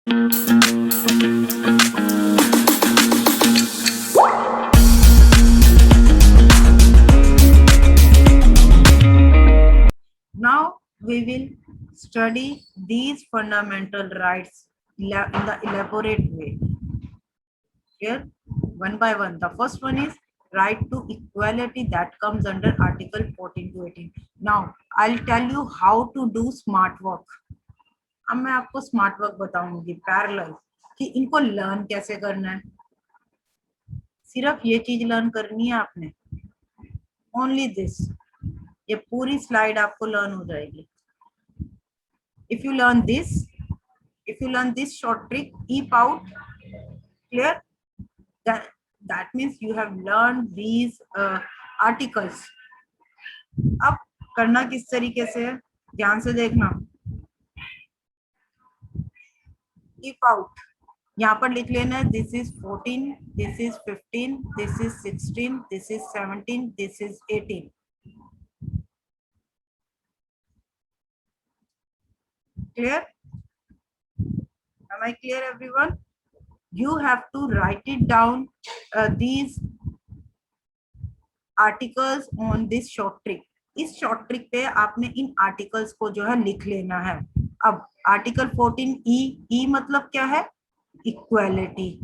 Now we will study these fundamental rights in the elaborate way. Here, one by one. The first one is right to equality that comes under Article 14 to 18. Now, I'll tell you how to do smart work. अब मैं आपको smart work बताऊंगी parallel कि इनको learn कैसे करना है. सिर्फ ये चीज लर्न करनी है आपने, ओनली दिस. ये पूरी स्लाइड आपको लर्न हो जाएगी. If you learn this short trick, EPOUT, clear, that means you have learned these articles. अब करना किस तरीके से है, ध्यान से देखना. ईप आउट यहाँ पर लिख लेना है, this is 14, this is 15, this is 16, this is 17, this is 18. Clear? Am I clear, everyone? You have to write it down, these articles on this short trick. इस शॉर्ट ट्रिक पे आपने इन आर्टिकल्स को जो है लिख लेना है. अब आर्टिकल 14 ई मतलब क्या है, equality,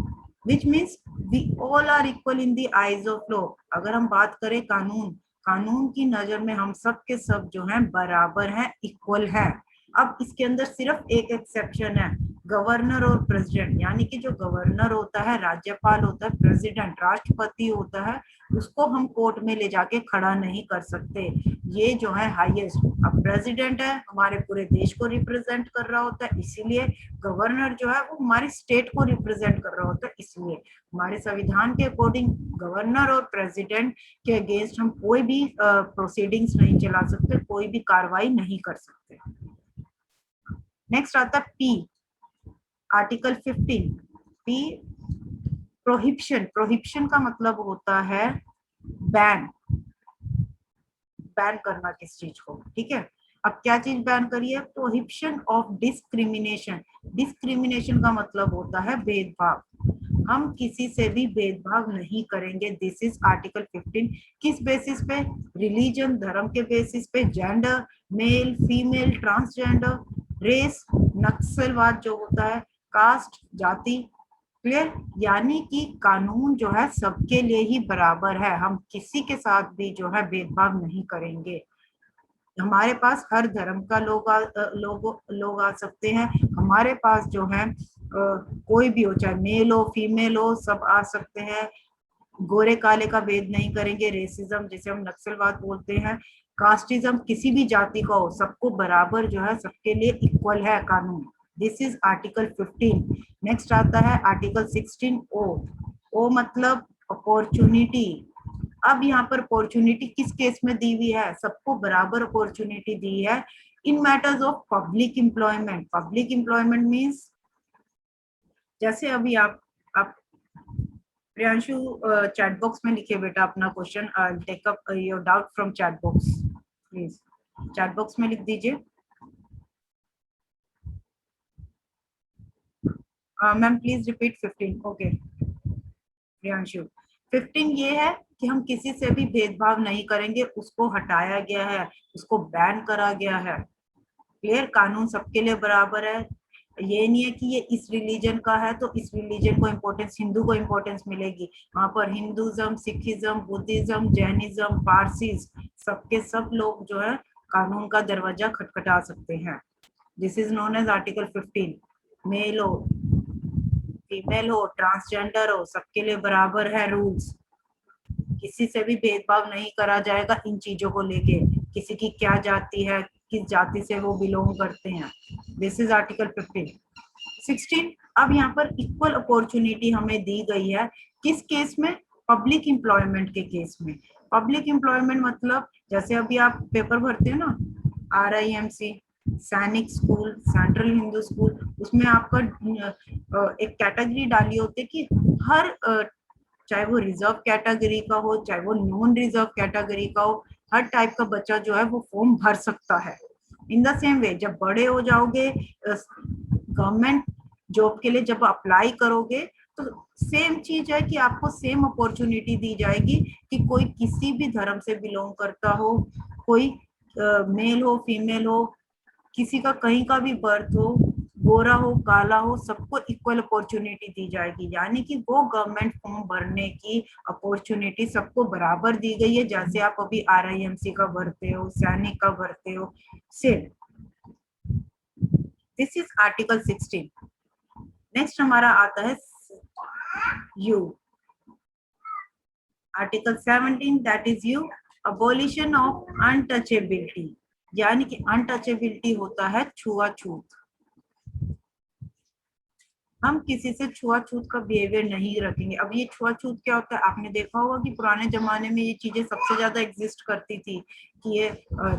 which means we all are equal in the eyes of law. अगर हम बात करें कानून की नजर में हम सब के सब जो हैं बराबर हैं, इक्वल है. अब इसके अंदर सिर्फ एक एक्सेप्शन है, गवर्नर और प्रेसिडेंट. यानी कि जो गवर्नर होता है, राज्यपाल होता है, प्रेसिडेंट राष्ट्रपति होता है, उसको हम कोर्ट में ले जाके खड़ा नहीं कर सकते. ये जो है हाईएस्ट. अब प्रेसिडेंट है, हमारे पूरे देश को रिप्रेजेंट कर रहा होता है, इसीलिए गवर्नर जो है वो हमारी स्टेट को रिप्रेजेंट कर रहा होता है. इसलिए हमारे संविधान के अकॉर्डिंग गवर्नर और प्रेसिडेंट के अगेंस्ट हम कोई भी प्रोसीडिंग्स नहीं चला सकते, कोई भी कार्रवाई नहीं कर सकते. नेक्स्ट आता है पी, आर्टिकल 15. पी, प्रोहिबिशन का मतलब होता है बैन करना किस चीज को. ठीक है, अब क्या चीज बैन करिए, प्रोहिबिशन ऑफ डिस्क्रिमिनेशन. डिस्क्रिमिनेशन का मतलब होता है भेदभाव. हम किसी से भी भेदभाव नहीं करेंगे. This is article 15. किस बेसिस पे, रिलीजन, धर्म के बेसिस पे, gender, male female, transgender, race, नक्सलवाद जो होता है, कास्ट, जाति. क्लियर? यानी कि कानून जो है सबके लिए ही बराबर है. हम किसी के साथ भी जो है भेदभाव नहीं करेंगे. हमारे पास हर धर्म का लोग आ सकते हैं. हमारे पास जो है कोई भी हो, चाहे मेल हो फीमेल हो, सब आ सकते हैं. गोरे काले का भेद नहीं करेंगे. रेसिज्म जिसे हम नक्सलवाद बोलते हैं, कास्टिज्म किसी भी जाति का हो, सबको बराबर जो है, सबके लिए इक्वल है कानून. This is article 15. नेक्स्ट आता है आर्टिकल 16 ओ मतलब अपॉर्चुनिटी. अब यहाँ पर अपॉर्चुनिटी किस केस में दी हुई है, सबको बराबर अपॉर्चुनिटी दी है in matters of public employment. Public employment means जैसे अभी आप प्रियांशु चैट बॉक्स में लिखे बेटा अपना question. I take up your doubt from chat box. Please chat box में लिख दीजिए. Ma'am please repeat 15. Okay Priyanshu, 15 ये है कि हम किसी से भी भेदभाव नहीं करेंगे. उसको हटाया गया है, उसको बैन करा गया है. क्लियर? कानून सबके लिए बराबर है. ये नहीं है कि ये इस रिलीजन का है तो इस रिलीजन को इम्पोर्टेंस, हिंदू को इम्पोर्टेंस मिलेगी. वहां पर Hinduism, Sikhism, Buddhism, Jainism, Parsis, सबके सब लोग जो है कानून का दरवाजा खटखटा सकते हैं. This is known as article 15. Male हो फीमेल हो ट्रांसजेंडर हो, सबके लिए बराबर है रूल्स. किसी से भी भेदभाव नहीं करा जाएगा इन चीजों को लेके. किसी की क्या जाति है, किस जाति से वो बिलोंग करते हैं. This is article 15. 16. अब यहाँ पर इक्वल अपॉर्चुनिटी हमें दी गई है. किस केस में? पब्लिक एम्प्लॉयमेंट के केस में. पब्लिक एम्प्लॉयमेंट मतलब जैसे अभी आप पेपर भरते हैं ना, RIMC, सैनिक स्कूल, सेंट्रल हिंदू स्कूल, उसमें आपका एक कैटेगरी डाली होती है कि हर चाहे वो रिजर्व कैटेगरी का हो, चाहे वो नॉन रिजर्व कैटेगरी का हो, हर टाइप का बच्चा जो है वो फॉर्म भर सकता है. इन द सेम वे जब बड़े हो जाओगे, गवर्नमेंट जॉब के लिए जब अप्लाई करोगे तो सेम चीज है कि आपको सेम अपॉर्चुनिटी दी जाएगी कि कोई किसी भी धर्म से बिलोंग करता हो, कोई मेल हो फीमेल हो, किसी का कहीं का भी बर्थ हो, गोरा हो काला हो, सबको इक्वल अपॉर्चुनिटी दी जाएगी। यानी कि वो गवर्नमेंट फॉर्म भरने की अपॉर्चुनिटी सबको बराबर दी गई है, जैसे आप अभी RIMC का भरते हो, सैनिक का भरते हो, same. This is article 16। Next हमारा आता है you, article 17, that is you, abolition of untouchability. यानी कि अनटचेबिलिटी होता है छुआछूत। हम किसी से छुआछूत का बिहेवियर नहीं रखेंगे। अब ये छुआछूत क्या होता है, आपने देखा होगा कि पुराने जमाने में ये चीजें सबसे ज्यादा एग्जिस्ट करती थी कि ये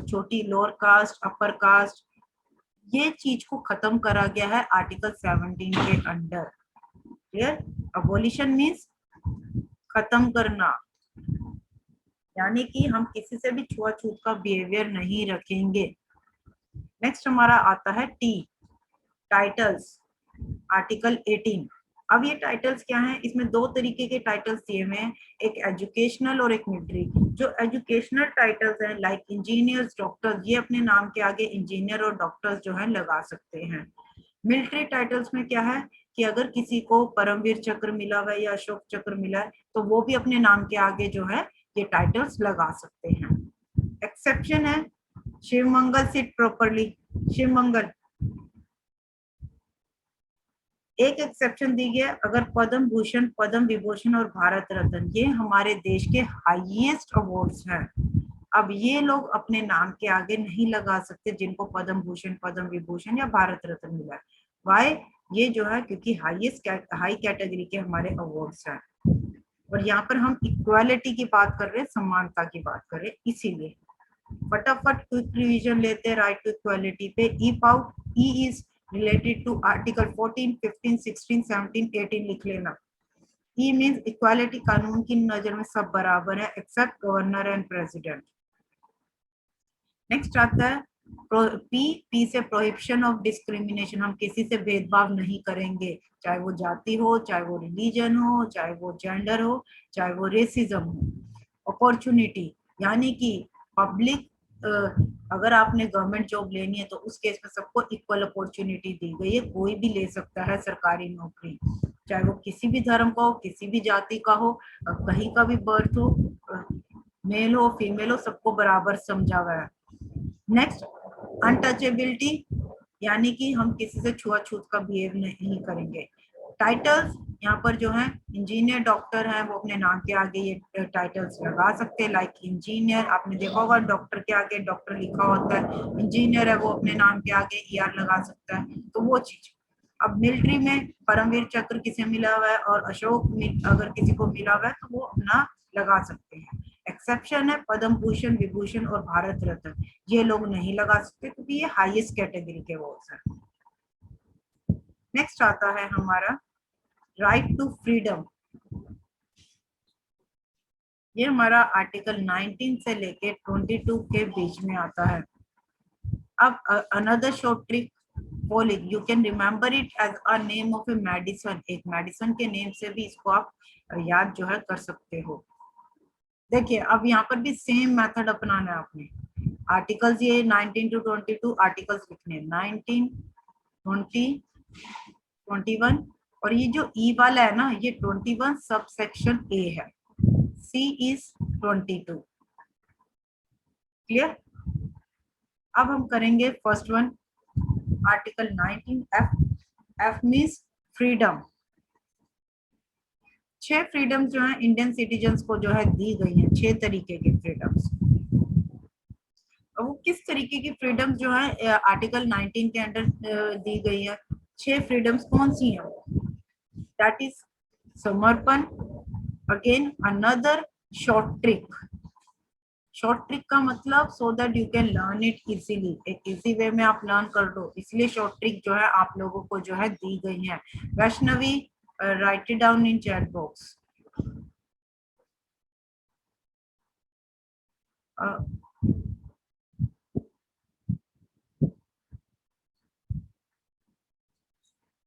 छोटी लोअर कास्ट अपर कास्ट, ये चीज को खत्म करा गया है आर्टिकल 17 के अंडर। क्लियर? अबोलिशन मीन्स खत्म करना, यानी कि हम किसी से भी छुआछूत का बिहेवियर नहीं रखेंगे। नेक्स्ट हमारा आता है टी, टाइटल्स, आर्टिकल 18। अब ये टाइटल्स क्या हैं, इसमें दो तरीके के टाइटल्स दिए हुए हैं, एक एजुकेशनल और एक मिलिट्री। जो एजुकेशनल टाइटल्स हैं लाइक इंजीनियर्स, डॉक्टर्स, ये अपने नाम के आगे इंजीनियर और डॉक्टर्स जो है लगा सकते हैं। मिलिट्री टाइटल्स में क्या है कि अगर किसी को परमवीर चक्र मिला हुआ है या अशोक चक्र मिला है तो वो भी अपने नाम के आगे जो है ये टाइटल्स लगा सकते हैं। एक्सेप्शन है शिव मंगल सिट प्रॉपरली, शिव मंगल एक एक्सेप्शन दी गई, अगर पद्म भूषण, पद्म विभूषण और भारत रत्न ये हमारे देश के हाईएस्ट अवार्ड्स हैं। अब ये लोग अपने नाम के आगे नहीं लगा सकते जिनको पद्म भूषण, पद्म विभूषण या भारत रत्न मिला है। वाई? ये जो है क्योंकि हाई कैटेगरी के हमारे अवार्ड्स हैं, और यहाँ पर हम इक्वालिटी की बात कर रहे हैं, समानता की बात कर रहे हैं, इसीलिए फटाफट क्विक रिवीजन लेते हैं राइट टू इक्वालिटी पे। EPOUT, E is related to article 14, 15, 16, 17, 18 लिख लेना। ई मीन्स इक्वालिटी, कानून की नजर में सब बराबर है except governor and president. Next आता है पी, पी से प्रोहिबिशन ऑफ डिस्क्रिमिनेशन, हम किसी से भेदभाव नहीं करेंगे, चाहे वो जाति हो, चाहे वो रिलीजन हो, चाहे वो जेंडर हो, चाहे वो रेसिज्म हो। अपॉर्चुनिटी, यानी कि पब्लिक, अगर आपने गवर्नमेंट जॉब लेनी है तो उस केस में सबको इक्वल अपॉर्चुनिटी दी गई है, कोई भी ले सकता है सरकारी नौकरी, चाहे वो किसी भी धर्म का हो, किसी भी जाति का हो, कहीं का भी बर्थ हो, मेल हो फीमेल हो, सबको बराबर समझा गया है। नेक्स्ट अनटचेबिलिटी, यानी कि हम किसी से छुआछूत का बिहेव नहीं करेंगे। टाइटल्स, यहाँ पर जो है इंजीनियर डॉक्टर है वो अपने नाम के आगे ये टाइटल्स लगा सकते हैं, लाइक इंजीनियर, आपने देखा होगा डॉक्टर के आगे डॉक्टर लिखा होता है, इंजीनियर है वो अपने नाम के आगे ER लगा सकता है, तो वो चीज। अब मिलिट्री में परमवीर चक्र किसे मिला हुआ है और अशोक अगर किसी को मिला हुआ है तो वो अपना लगा सकते हैं। एक्सेप्शन है पद्म भूषण, विभूषण और भारत रत्न, ये लोग नहीं लगा सकते क्योंकि ये हाईएस्ट कैटेगरी के अवार्ड्स हैं। नेक्स्ट आता है हमारा राइट टू फ्रीडम, ये हमारा आर्टिकल 19 से लेके 22 के बीच में आता है। अब another short trick folic, you can remember it as a name of a medicine, एक मेडिसिन के नेम से भी इसको आप याद जो है कर सकते हो। देखिए अब यहाँ पर भी सेम मेथड अपनाना है आपने। आर्टिकल्स ये 19 टू 22 आर्टिकल्स लिखने, 19, 20, 21, और ये जो ई वाला है ना ये 21 सब सेक्शन ए है, सी इज 22। क्लियर? अब हम करेंगे first one, article 19 F, F means freedom. 6 freedom जो है इंडियन सिटीजन्स को जो है दी गई है, 6 तरीके के फ्रीडम्स। वो किस तरीके की फ्रीडम जो है आर्टिकल 19 के अंडर दी गई है, 6 फ्रीडम्स कौन सी हैं? दैट इज समर्पण, again another short trick, short trick का मतलब so that you can learn it easily, एक इजी वे में आप लर्न कर लो, इसलिए शॉर्ट ट्रिक जो है आप लोगों को जो है दी गई है। Vaishnavi right it down in chat box.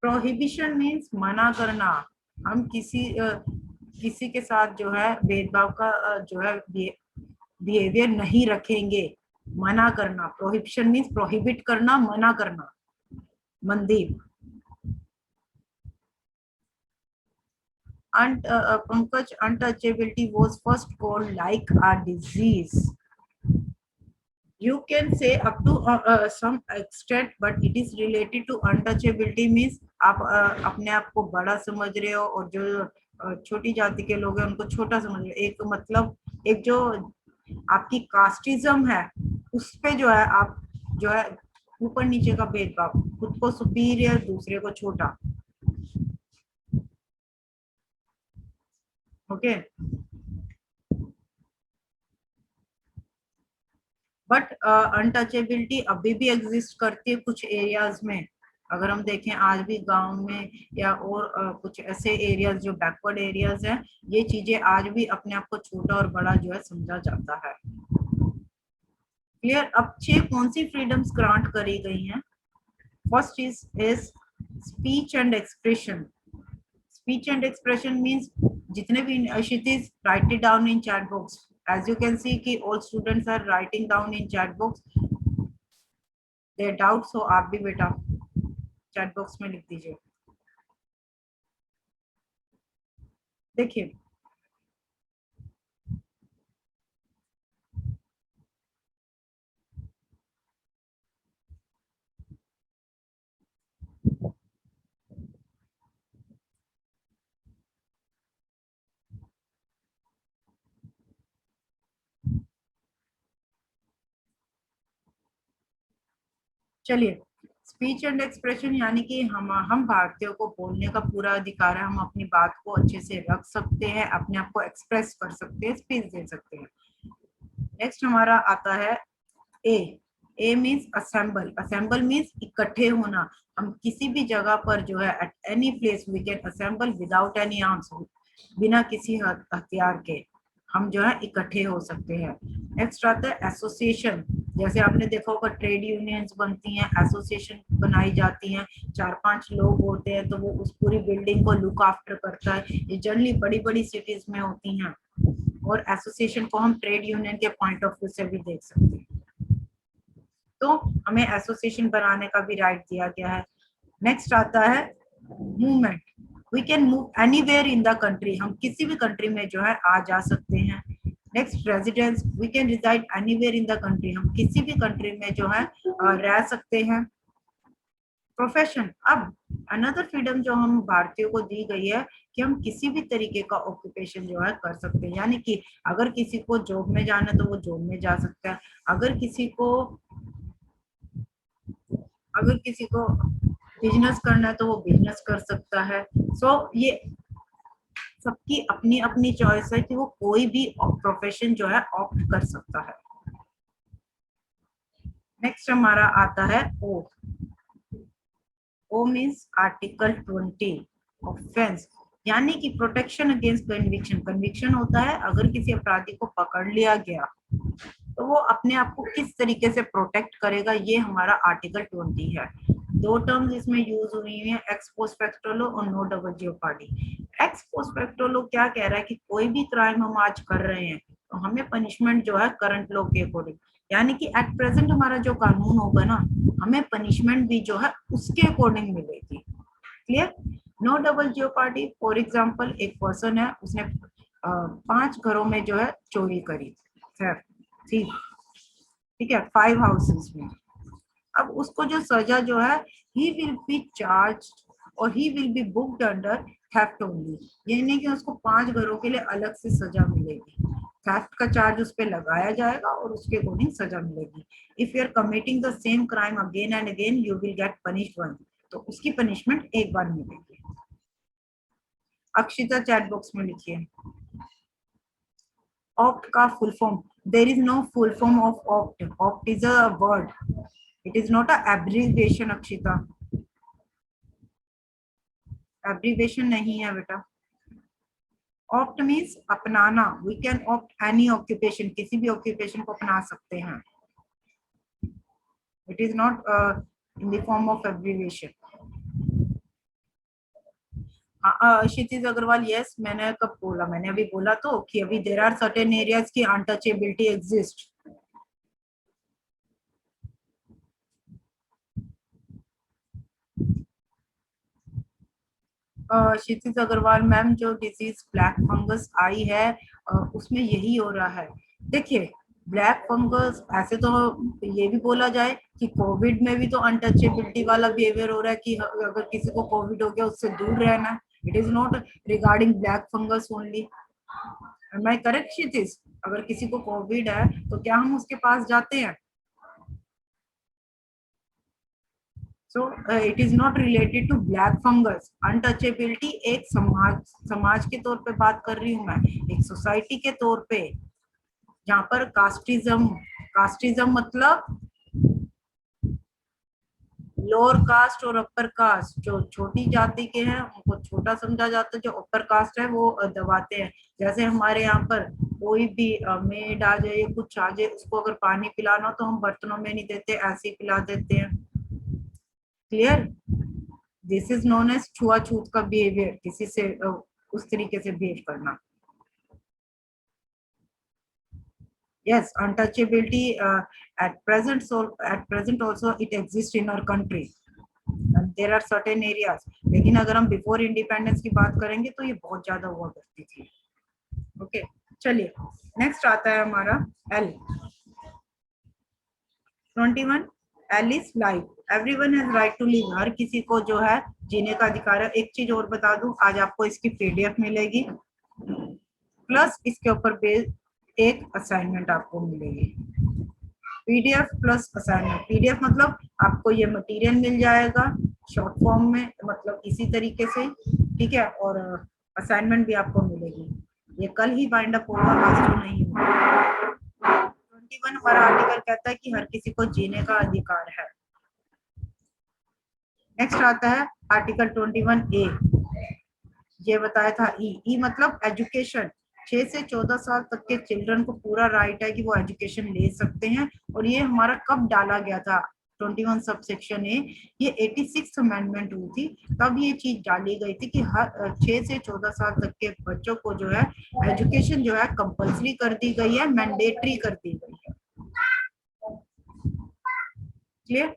Prohibition means मना करना। हम किसी के साथ जो है भेदभाव का जो है बिहेवियर नहीं रखेंगे। मना करना, प्रोहिबिशन मीन्स प्रोहिबिट करना, मना करना। Mandeep. Pankaj, untouchability was first called like a disease. You can say up to some extent, but it is related to untouchability means आप अपने आप को बड़ा समझ रहे हो और जो छोटी जाति के लोग हैं उनको छोटा समझ रहे हो। एक मतलब एक जो आपकी कास्टिज्म है उस पे जो है आप जो है ऊपर नीचे का भेदभाव, खुद को सुपीरियर दूसरे को छोटा। ओके, बट अनटचेबिलिटी अभी भी एग्जिस्ट करती है कुछ एरियाज में। अगर हम देखें आज भी गांव में या और कुछ ऐसे एरियाज जो बैकवर्ड एरियाज हैं, ये चीजें आज भी अपने आप को छोटा और बड़ा जो है समझा जाता है। क्लियर। अब 6 कौन सी फ्रीडम्स ग्रांट करी गई हैं? First is speech and expression. Speech and expression means जितने भी Kshitij write it down in chat box. As you can see कि all students are writing down in chat box their doubts, so आप भी बेटा chat box में लिख दीजिए। देखिए चलिए, स्पीच एंड एक्सप्रेशन यानी कि हम भारतीयों को बोलने का पूरा अधिकार है। हम अपनी बात को अच्छे से रख सकते हैं, अपने आप को एक्सप्रेस कर सकते हैं, स्पीच दे सकते हैं। नेक्स्ट हमारा आता है A. A means assemble. Assemble means इकट्ठे होना। हम किसी भी जगह पर जो है at any place we can assemble without any arms, बिना किसी हथियार के हम जो है इकट्ठे हो सकते हैं। नेक्स्ट आता है एसोसिएशन। जैसे आपने देखा होगा ट्रेड यूनियंस बनती हैं, एसोसिएशन बनाई जाती हैं, 4-5 लोग होते हैं तो वो उस पूरी बिल्डिंग को लुक आफ्टर करता है। ये जनरली बड़ी बड़ी सिटीज में होती हैं और एसोसिएशन को हम ट्रेड यूनियन के पॉइंट ऑफ व्यू से भी देख सकते हैं। तो हमें एसोसिएशन बनाने का भी राइट दिया गया है। नेक्स्ट आता है movement. We can move anywhere in the country. हम किसी भी कंट्री में जो है आ जा सकते हैं। Next residence. We can reside anywhere in the country. हम किसी भी कंट्री में जो है रह सकते हैं। प्रोफेशन। अब अनदर फ्रीडम जो हम भारतीयों को दी गई है कि हम किसी भी तरीके का ऑक्यूपेशन जो है कर सकते हैं। यानी कि अगर किसी को जॉब में जाना है तो वो जॉब में जा सकता है, अगर किसी को बिजनेस करना है तो वो बिजनेस कर सकता है। सो ये सबकी अपनी अपनी चॉइस है कि वो कोई भी प्रोफेशन जो है ऑप्ट कर सकता है। नेक्स्ट हमारा आता है ओ। ओ मीन्स आर्टिकल 20 ऑफेंस, यानी कि प्रोटेक्शन अगेंस्ट कन्विक्शन। कन्विक्शन होता है अगर किसी अपराधी को पकड़ लिया गया तो वो अपने आप को किस तरीके से प्रोटेक्ट करेगा, ये हमारा आर्टिकल 20 है। दो टर्म्स इसमें यूज हुई है, एक्स पोस्ट फैक्टो लॉ और no double jeopardy. Ex post facto law क्या कह रहा है कि कोई भी क्राइम हम आज कर रहे हैं तो हमें पनिशमेंट जो है करंट लॉ के अकॉर्डिंग, यानी कि एट प्रेजेंट हमारा जो कानून होगा ना, हमें पनिशमेंट भी जो है उसके अकॉर्डिंग मिलेगी। Clear. No double jeopardy, for example एक पर्सन है, उसने 5 घरों में जो है चोरी करी, ठीक है, 5 हाउसेस में। अब उसको जो सजा जो है, ही विल बी चार्ज और he will be booked under theft only. ये नहीं कि उसको 5 घरों के लिए अलग से सजा मिलेगी, थेफ्ट का चार्ज उस पर लगाया जाएगा और उसके अकॉर्डिंग सजा मिलेगी। If you are committing the same crime again and again you will get punished one, तो उसकी पनिशमेंट एक बार मिलेगी। अक्षिता चैट बॉक्स में लिखिए ऑप्ट का full form. There is no full form of opt. Opt is a word, it is not an abbreviation. Akshita, abbreviation नहीं है बेटा। ऑप्ट मीन्स अपनाना। We can opt any occupation, किसी भी ऑक्यूपेशन को अपना सकते हैं। It is not in the form of abbreviation. हाँ क्षितिज अग्रवाल, यस, मैंने कब बोला? मैंने अभी बोला तो कि अभी देर आर सर्टेन एरियाज की अनटचेबिलिटी एग्जिस्ट। क्षितिज अग्रवाल मैम, जो डिजीज ब्लैक फंगस आई है उसमें यही हो रहा है। देखिए, ब्लैक फंगस ऐसे तो ये भी बोला जाए कि कोविड में भी तो अनटचेबिलिटी वाला बिहेवियर हो रहा है कि अगर किसी को कोविड हो गया उससे दूर रहना। It is not regarding black fungus only. Am I correct Kshitij? अगर किसी को कोविड है तो क्या हम उसके पास जाते हैं? So it is not related to black fungus. Untouchability एक समाज के तौर पे बात कर रही हूँ मैं, एक सोसाइटी के तौर पे, जहाँ पर कास्टिज्म, कास्टिज्म मतलब लोअर कास्ट और अपर कास्ट, जो छोटी जाति के हैं उनको छोटा समझा जाता है, जो अपर कास्ट है वो दबाते हैं। जैसे हमारे यहाँ पर कोई भी मेड आ जाए, कुछ आ जाए, उसको अगर पानी पिलाना हो तो हम बर्तनों में नहीं देते, ऐसे ही पिला देते हैं। Clear? This is known as छुआछूत का बिहेवियर, किसी से उस तरीके से बिहेव करना। Yes, untouchability at present also it exists in our country. And there are certain areas, लेकिन अगर हम बिफोर इंडिपेंडेंस की बात करेंगे तो ये बहुत ज्यादा हुआ करती थी। ओके, चलिए नेक्स्ट आता है हमारा L 21। L is life. Everyone has right to live. हर किसी को जो है जीने का अधिकार है। एक चीज और बता दूं, आज आपको इसकी पीडीएफ मिलेगी, प्लस इसके ऊपर बेस्ड एक असाइनमेंट आपको मिलेगी। PDF plus assignment. पीडीएफ मतलब आपको ये मटेरियल मिल जाएगा शॉर्ट फॉर्म में, मतलब इसी तरीके से, ठीक है, और असाइनमेंट भी आपको मिलेगी। ये कल ही बाइंड अप होगा, आज तो नहीं होगा। 21 हमारा आर्टिकल कहता है कि हर किसी को जीने का अधिकार है। नेक्स्ट आता है आर्टिकल 21A। ये बताया था ई मतलब एजुकेशन। 6 से 14 साल तक के चिल्ड्रन को पूरा राइट है कि वो एजुकेशन ले सकते हैं। और ये हमारा कब डाला गया था? 21 सब सेक्शन ए, ये 86 अमेंडमेंट हुई थी, तब ये चीज डाली गई थी कि हर 6 से 14 साल तक के बच्चों को जो है एजुकेशन जो है कंपल्सरी कर दी गई है, मैंडेटरी कर दी गई है। क्लियर?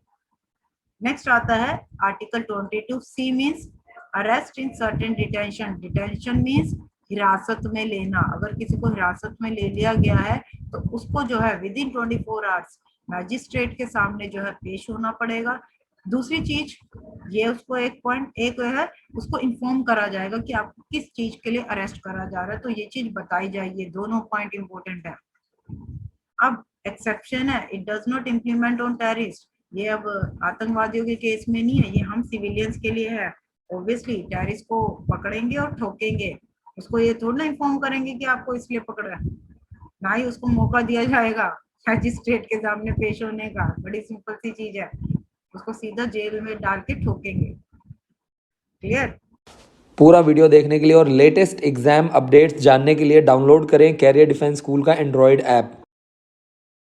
नेक्स्ट आता है article 22C means arrest in certain detention. Detention means हिरासत में लेना। अगर किसी को हिरासत में ले लिया गया है तो उसको जो है विद इन 24 आवर्स मैजिस्ट्रेट के सामने जो है पेश होना पड़ेगा। दूसरी चीज ये, उसको एक पॉइंट एक है, उसको इन्फॉर्म करा जाएगा कि आपको किस चीज के लिए अरेस्ट करा जा रहा है, तो ये चीज बताई जाएगी। दोनों पॉइंट इंपॉर्टेंट है। अब एक्सेप्शन है, it does not implement on terrorist. ये अब आतंकवादियों के केस में नहीं है, ये हम सिविलियंस के लिए है। ऑब्वियसली टेररिस्ट को पकड़ेंगे और ठोकेंगे, उसको ये थोड़ा ना इन्फॉर्म करेंगे कि आपको इसलिए पकड़ा है, ना ही उसको मौका दिया जाएगा मैजिस्ट्रेट के सामने पेश होने का। बड़ी सिंपल सी चीज है, उसको सीधा जेल में डाल के ठोकेंगे। क्लियर? पूरा वीडियो देखने के लिए और लेटेस्ट एग्जाम अपडेट्स जानने के लिए डाउनलोड करें कैरियर डिफेंस स्कूल का एंड्रॉयड ऐप।